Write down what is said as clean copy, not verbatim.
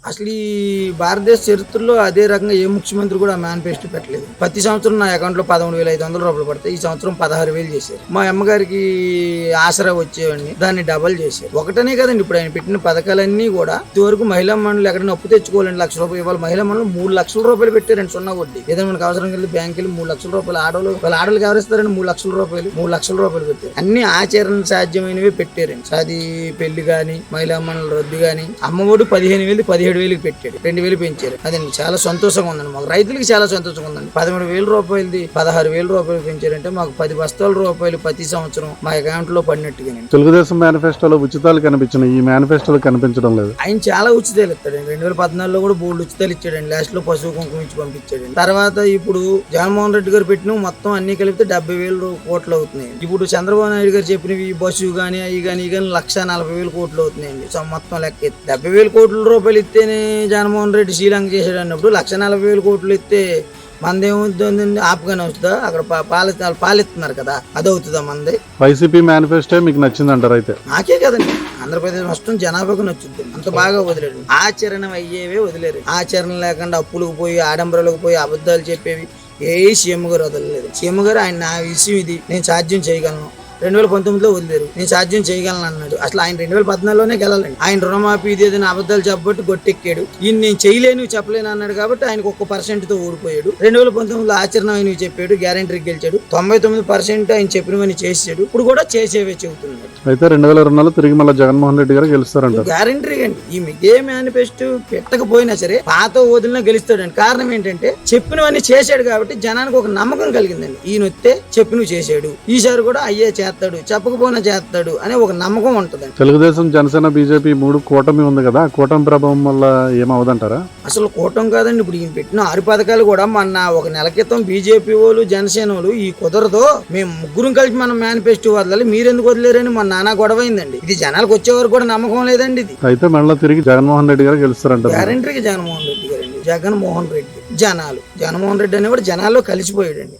అసలు ఈ భారతదేశ చరిత్రలో అదే రకంగా ఏ ముఖ్యమంత్రి కూడా మేనిఫెస్టో పెట్టలేదు. ప్రతి సంవత్సరం నా అకౌంట్ లో 11,500 రూపాయలు పడతాయి. ఈ సంవత్సరం 16,000 చేశారు. మా అమ్మగారికి ఆసరా వచ్చేవాడిని దాన్ని డబల్ చేశారు. ఒకటనే కదండి ఇప్పుడు ఆయన పెట్టిన పథకాలన్నీ కూడా ఇదివరకు మహిళా మండలి ఎక్కడైనా అప్పు తెచ్చుకోవాలండి 1,00,000 రూపాయలు. ఇవాళ మహిళా మండలి 3,00,000 రూపాయలు పెట్టారండి సున్నా వడ్డీ. ఏదైనా మనకు అవసరం కలిగి బ్యాంక్ వెళ్ళి 3,00,000 రూపాయలు ఆడవాళ్ళకి ఎవరిస్తారండి 3,00,000 రూపాయలు 3,00,000 రూపాయలు పెట్టారు. అన్ని ఆచరణ సాధ్యమైనవి పెట్టారండి. అది పెళ్లి గాని మహిళా మండలి రద్దు గాని అమ్మఒడి 15,000 17,000 పెట్టాడు. 2,000 పెంచారు. అదండి చాలా సంతోషంగా ఉందండి. మాకు రైతులకి చాలా సంతోషంగా ఉందండి. 13,000 రూపాయలది 16,000 రూపాయలు పెంచారంటే మాకు 10 బస్తాల రూపాయలు ప్రతి సంవత్సరం మా అకౌంట్ లో పడినట్టుగా. తెలుగుదేశం మేనిఫెస్టోలో ఉచితాలు కనిపించినాయి, ఈ మేనిఫెస్టోలో కనిపించడం లేదు. ఆయన చాలా ఉచితాలు ఇస్తాడండి. 2014లో కూడా బోల్డ్ ఉచితాలు ఇచ్చాడండి. లాస్ట్ లో పశువు కుంకుమ ఇచ్చి పంపించాడండి. తర్వాత ఇప్పుడు జగన్మోహన్ రెడ్డి గారు పెట్టిన మొత్తం అన్ని కలిపితే 70,000 కోట్లు అవుతున్నాయి. ఇప్పుడు చంద్రబాబు నాయుడు గారు చెప్పినవి బస్సు గానీ అవి కానీ 1,40,000 కోట్లు అవుతున్నాయండి. మొత్తం లెక్క 70,000 కోట్ల రూపాయలు ఇస్తేనే జగన్మోహన్ రెడ్డి శ్రీలంక చేశాడు అన్నప్పుడు 1,40,000 కోట్లు ఇస్తే మనదేమవుతుందండి? ఆపుగానే వస్తుందా? అక్కడ పాలిస్తున్నారు కదా, అది అవుతుందా మనది? వైసీపీ మేనిఫెస్టో మీకు నచ్చిందంటారు? అయితే నాకే కదండి, ఆంధ్రప్రదేశ్ మొత్తం జనాభాకు నచ్చుద్ది. అంత బాగా వదిలేడు. ఆచరణ అయ్యేవే వదిలేరు. ఆచరణ లేకుండా అప్పులకు పోయి ఆడంబరాలకు పోయి అబద్ధాలు చెప్పేవి ఏ సీఎం గారు వదలలేదు. సీఎం గారు ఆయన నా విషయం ఇది, నేను సాధ్యం చేయగలను 2019లో వదిలేరు. నేను సాధ్యం చేయగలను అన్నాడు. అసలు ఆయన 2014లోనే గెలాలండి. ఆయన రుణమాఫీ ఇది ఏదైనా అబద్ధాలు చెప్పబట్టి గొట్టెక్కాడు. ఈయన నేను చేయలేను చెప్పలేను అన్నాడు కాబట్టి ఆయనకు 1% ఓడిపోయాడు. 2019లో ఆచరణ అయినవి చెప్పాడు, గ్యారంటీకి గెలిచాడు. 99% ఆయన చెప్పినవని చేసాడు. ఇప్పుడు కూడా చేసేవే చెబుతున్నాడు. అయితే 2022లో తిరిగి మళ్ళీ జగన్మోహన్ రెడ్డి గారు గెలుస్తారంట. గ్యారంటీ అండి. ఈమె ఏ మేనిఫెస్టో పెట్టకపోయినా సరే పాత వదిలినా గెలుస్తాడండి. కారణం ఏంటంటే చెప్పినవన్నీ చేశాడు కాబట్టి జనానికి ఒక నమ్మకం కలిగిందండి. ఈయన వస్తే చెప్పినవి చేశాడు, ఈసారి కూడా అయ్యే చేస్తాడు, చెప్పకపోయినా చేస్తాడు అనే ఒక నమ్మకం ఉంటదండి. తెలుగుదేశం, జనసేన, బీజేపీ 3 కూటమి ఉంది కదా, కూటమి ప్రభావం వల్ల ఏమవుదంటారా? అసలు కూటమి కాదండి. ఇప్పుడు ఈయన పెట్టిన 6 పథకాలు కూడా మొన్న ఒక నెల క్రితం బీజేపీ వాళ్ళు జనసేన వాళ్ళు ఈ కుదరదు, మేము ముగ్గురం కలిసి మనం మేనిఫెస్టో వదలాలి, మీరెందుకు వదిలేరని మన నానా గొడవ అయిందండి. ఇది జనాలకు వచ్చేవారు కూడా నమ్మకం లేదండి. ఇది అయితే మళ్ళీ తిరిగి జగన్మోహన్ రెడ్డి గారు గెలుస్తారంట. గ్యారంటీకి జగన్మోహన్ రెడ్డి గారండి. జగన్మోహన్ రెడ్డి జగన్మోహన్ రెడ్డి అనేవాడు జనాల్లో కలిసిపోయాడండి.